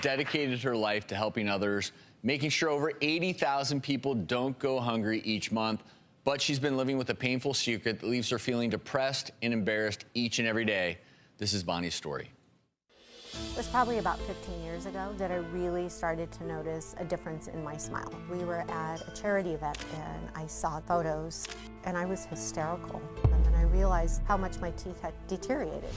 dedicated her life to helping others, making sure over 80,000 people don't go hungry each month. But she's been living with a painful secret that leaves her feeling depressed and embarrassed each and every day. This is Bonnie's story. It was probably about 15 years ago that I really started to notice a difference in my smile. We were at a charity event and I saw photos and I was hysterical. And then I realized how much my teeth had deteriorated.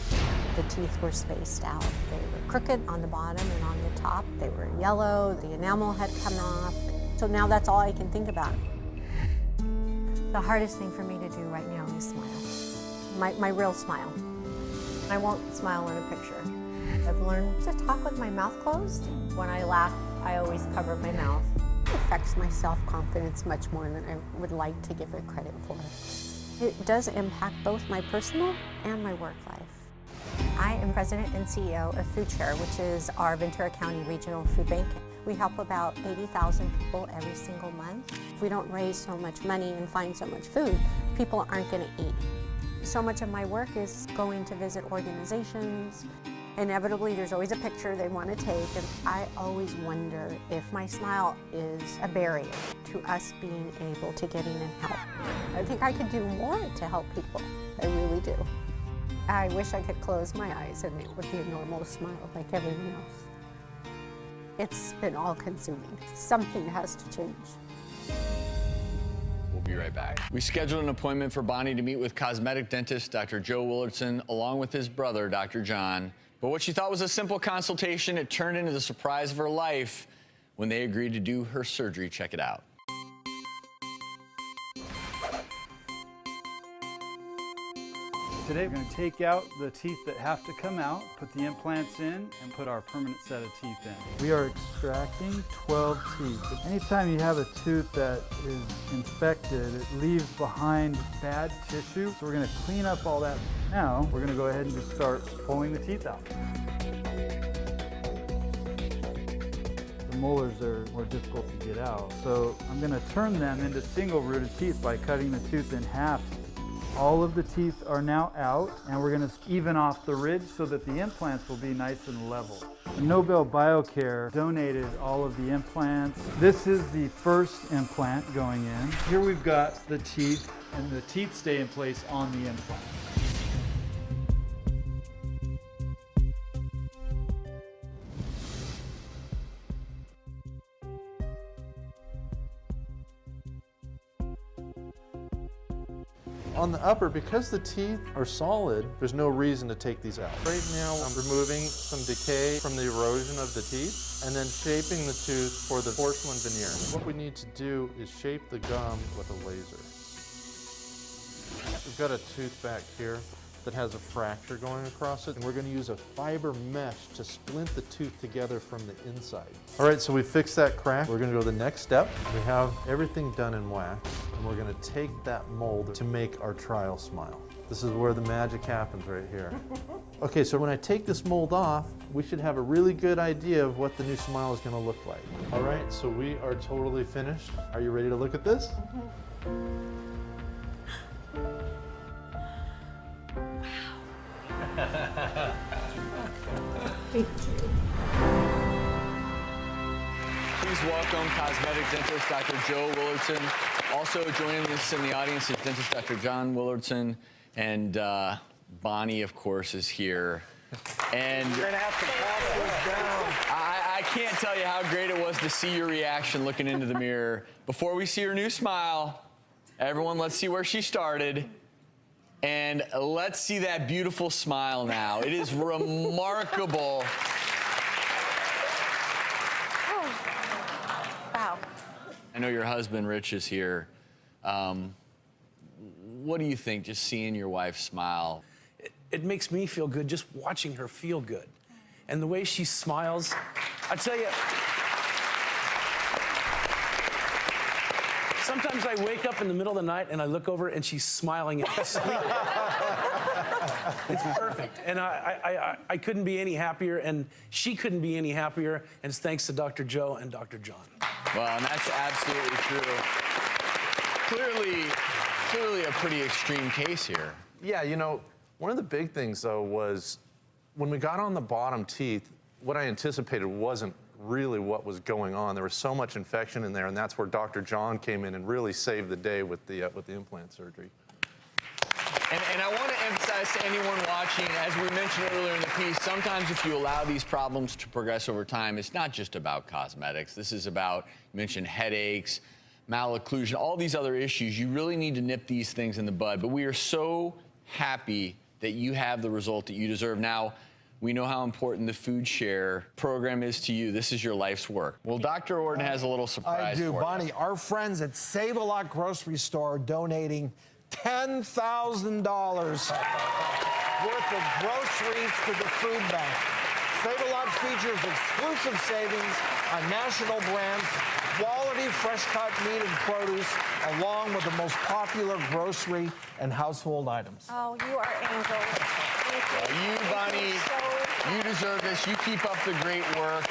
The teeth were spaced out. They were crooked on the bottom and on the top. They were yellow, the enamel had come off. So now that's all I can think about. The hardest thing for me to do right now is smile. My real smile. I won't smile in a picture. I've learned to talk with my mouth closed. When I laugh, I always cover my mouth. It affects my self-confidence much more than I would like to give it credit for. It does impact both my personal and my work life. I am president and CEO of Food Share, which is our Ventura County Regional Food Bank. We help about 80,000 people every single month. If we don't raise so much money and find so much food, people aren't going to eat. So much of my work is going to visit organizations. Inevitably, there's always a picture they want to take, and I always wonder if my smile is a barrier to us being able to get in and help. I think I could do more to help people. I really do. I wish I could close my eyes and it would be a normal smile like everyone else. It's been all-consuming. Something has to change. We'll be right back. We scheduled an appointment for Bonnie to meet with cosmetic dentist Dr. Joe Willardsen, along with his brother, Dr. John. But what she thought was a simple consultation, it turned into the surprise of her life when they agreed to do her surgery. Check it out. Today we're going to take out the teeth that have to come out, put the implants in, and put our permanent set of teeth in. We are extracting 12 teeth. Anytime you have a tooth that is infected, it leaves behind bad tissue. So we're going to clean up all that. Now we're going to go ahead and just start pulling the teeth out. The molars are more difficult to get out. So I'm going to turn them into single-rooted teeth by cutting the tooth in half. All of the teeth are now out, and we're going to even off the ridge so that the implants will be nice and level. Nobel Biocare donated all of the implants. This is the first implant going in. Here we've got the teeth, and the teeth stay in place on the implant. On the upper, because the teeth are solid, there's no reason to take these out. Right now, I'm removing some decay from the erosion of the teeth and then shaping the tooth for the porcelain veneer. What we need to do is shape the gum with a laser. We've got a tooth back here that has a fracture going across it, and we're going to use a fiber mesh to splint the tooth together from the inside. All right, so we fixed that crack. We're going to go to the next step. We have everything done in wax, and we're going to take that mold to make our trial smile. This is where the magic happens right here. Okay, so when I take this mold off, we should have a really good idea of what the new smile is going to look like. All right, so we are totally finished. Are you ready to look at this? Thank you. Please welcome cosmetic dentist Dr. Joe Willardsen. Also joining us in the audience is dentist Dr. John Willardsen, and Bonnie, of course, is here. And You're gonna have to pass this down. I can't tell you how great it was to see your reaction looking into the mirror. Before we see her new smile, everyone, let's see where she started. And let's see that beautiful smile now. It is remarkable. Oh. Wow. I know your husband, Rich, is here. What do you think, just seeing your wife smile? It makes me feel good just watching her feel good. And the way she smiles, I tell you, sometimes I wake up in the middle of the night and I look over and she's smiling at me. It's perfect. And I couldn't be any happier, and she couldn't be any happier, and it's thanks to Dr. Joe and Dr. John. Well, and that's absolutely true. Clearly a pretty extreme case here. Yeah, you know, one of the big things, though, was when we got on the bottom teeth, what I anticipated wasn't really what was going on. There was so much infection in there, and that's where Dr. John came in and really saved the day with the implant surgery. And I want to emphasize to anyone watching, as we mentioned earlier in the piece, sometimes if you allow these problems to progress over time, it's not just about cosmetics. This is about, you mentioned headaches, malocclusion, all these other issues. You really need to nip these things in the bud. But we are so happy that you have the result that you deserve. Now, we know how important the Food Share program is to you. This is your life's work. Well, Dr. Orden has a little surprise I do, for Bonnie. you. Our friends at Save-A-Lot Grocery Store are donating $10,000 worth of groceries to the food bank. Save-A-Lot features exclusive savings on national brands, quality fresh-cut meat and produce, along with the most popular grocery and household items. Oh, you are angels. Thank you. You, Bonnie, you deserve this. You keep up the great work,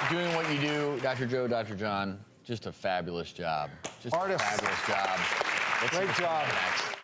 doing what you do. Dr. Joe, Dr. John, just a fabulous job. Just Artists. a fabulous job. Let's see Great what's job. coming next.